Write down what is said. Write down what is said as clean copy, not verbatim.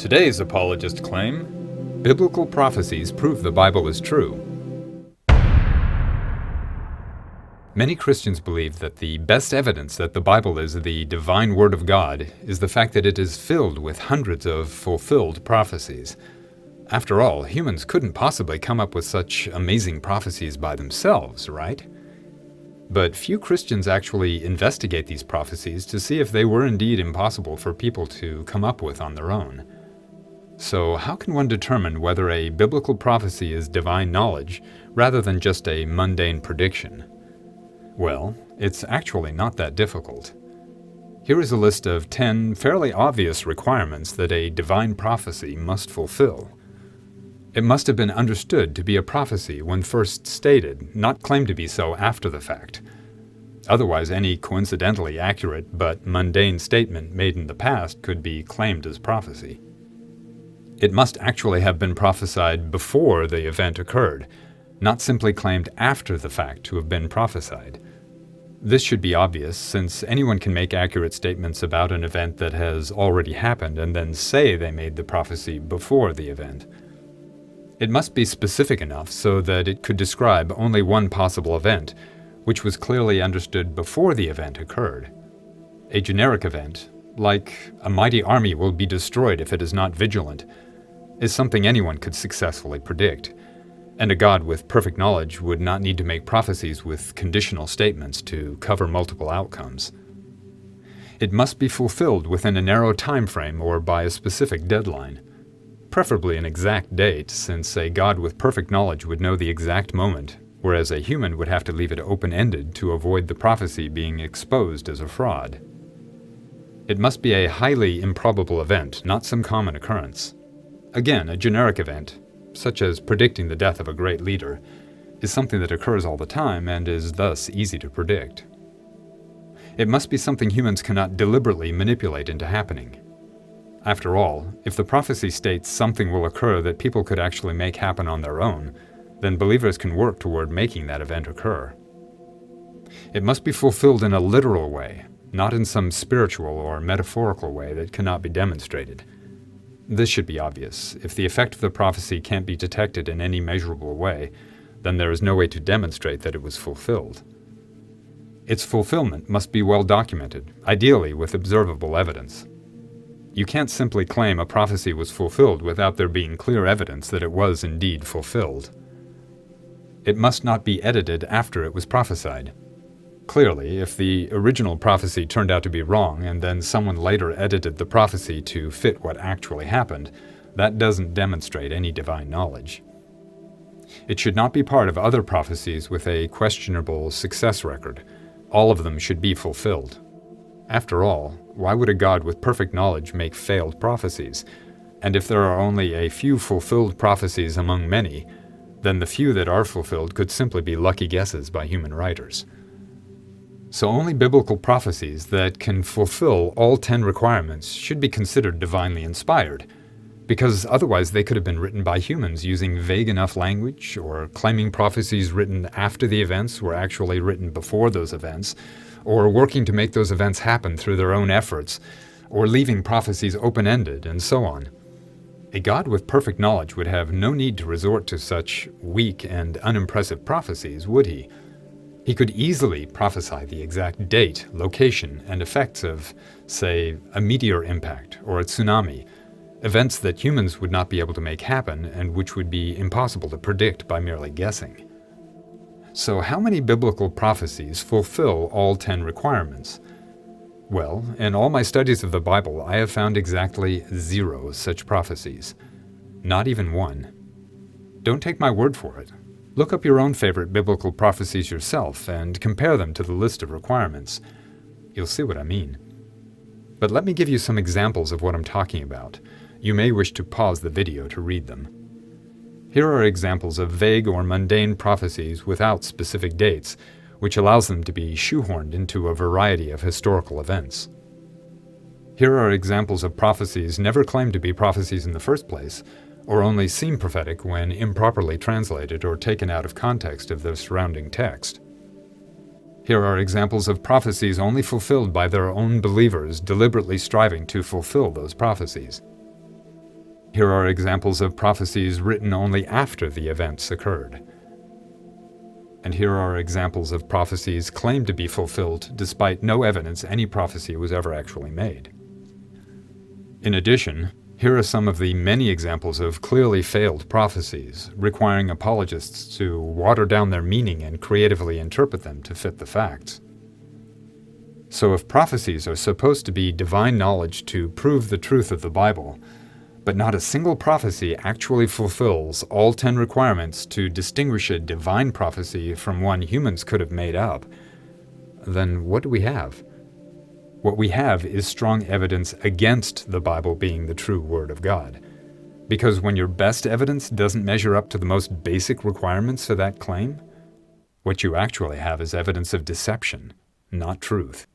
Today's apologist claim: biblical prophecies prove the Bible is true. Many Christians believe that the best evidence that the Bible is the divine Word of God is the fact that it is filled with hundreds of fulfilled prophecies. After all, humans couldn't possibly come up with such amazing prophecies by themselves, right? But few Christians actually investigate these prophecies to see if they were indeed impossible for people to come up with on their own. So how can one determine whether a biblical prophecy is divine knowledge rather than just a mundane prediction? Well, it's actually not that difficult. Here is a list of 10 fairly obvious requirements that a divine prophecy must fulfill. It must have been understood to be a prophecy when first stated, not claimed to be so after the fact. Otherwise, any coincidentally accurate but mundane statement made in the past could be claimed as prophecy. It must actually have been prophesied before the event occurred, not simply claimed after the fact to have been prophesied. This should be obvious, since anyone can make accurate statements about an event that has already happened and then say they made the prophecy before the event. It must be specific enough so that it could describe only one possible event, which was clearly understood before the event occurred. A generic event, like a mighty army will be destroyed if it is not vigilant, is something anyone could successfully predict, and a God with perfect knowledge would not need to make prophecies with conditional statements to cover multiple outcomes. It must be fulfilled within a narrow time frame or by a specific deadline, preferably an exact date, since a God with perfect knowledge would know the exact moment, whereas a human would have to leave it open-ended to avoid the prophecy being exposed as a fraud. It must be a highly improbable event, not some common occurrence. Again, a generic event, such as predicting the death of a great leader, is something that occurs all the time and is thus easy to predict. It must be something humans cannot deliberately manipulate into happening. After all, if the prophecy states something will occur that people could actually make happen on their own, then believers can work toward making that event occur. It must be fulfilled in a literal way, not in some spiritual or metaphorical way that cannot be demonstrated. This should be obvious. If the effect of the prophecy can't be detected in any measurable way, then there is no way to demonstrate that it was fulfilled. Its fulfillment must be well documented, ideally with observable evidence. You can't simply claim a prophecy was fulfilled without there being clear evidence that it was indeed fulfilled. It must not be edited after it was prophesied. Clearly, if the original prophecy turned out to be wrong and then someone later edited the prophecy to fit what actually happened, that doesn't demonstrate any divine knowledge. It should not be part of other prophecies with a questionable success record. All of them should be fulfilled. After all, why would a God with perfect knowledge make failed prophecies? And if there are only a few fulfilled prophecies among many, then the few that are fulfilled could simply be lucky guesses by human writers. So only biblical prophecies that can fulfill all 10 requirements should be considered divinely inspired, because otherwise they could have been written by humans using vague enough language, or claiming prophecies written after the events were actually written before those events, or working to make those events happen through their own efforts, or leaving prophecies open-ended, and so on. A God with perfect knowledge would have no need to resort to such weak and unimpressive prophecies, would he? He could easily prophesy the exact date, location, and effects of, say, a meteor impact or a tsunami, events that humans would not be able to make happen and which would be impossible to predict by merely guessing. So how many biblical prophecies fulfill all 10 requirements? Well, in all my studies of the Bible, I have found exactly 0 such prophecies. Not even one. Don't take my word for it. Look up your own favorite biblical prophecies yourself and compare them to the list of requirements. You'll see what I mean. But let me give you some examples of what I'm talking about. You may wish to pause the video to read them. Here are examples of vague or mundane prophecies without specific dates, which allows them to be shoehorned into a variety of historical events. Here are examples of prophecies never claimed to be prophecies in the first place, or only seem prophetic when improperly translated or taken out of context of the surrounding text. Here are examples of prophecies only fulfilled by their own believers deliberately striving to fulfill those prophecies. Here are examples of prophecies written only after the events occurred. And here are examples of prophecies claimed to be fulfilled despite no evidence any prophecy was ever actually made. In addition, here are some of the many examples of clearly failed prophecies, requiring apologists to water down their meaning and creatively interpret them to fit the facts. So if prophecies are supposed to be divine knowledge to prove the truth of the Bible, but not a single prophecy actually fulfills all 10 requirements to distinguish a divine prophecy from one humans could have made up, then what do we have? What we have is strong evidence against the Bible being the true Word of God. Because when your best evidence doesn't measure up to the most basic requirements for that claim, what you actually have is evidence of deception, not truth.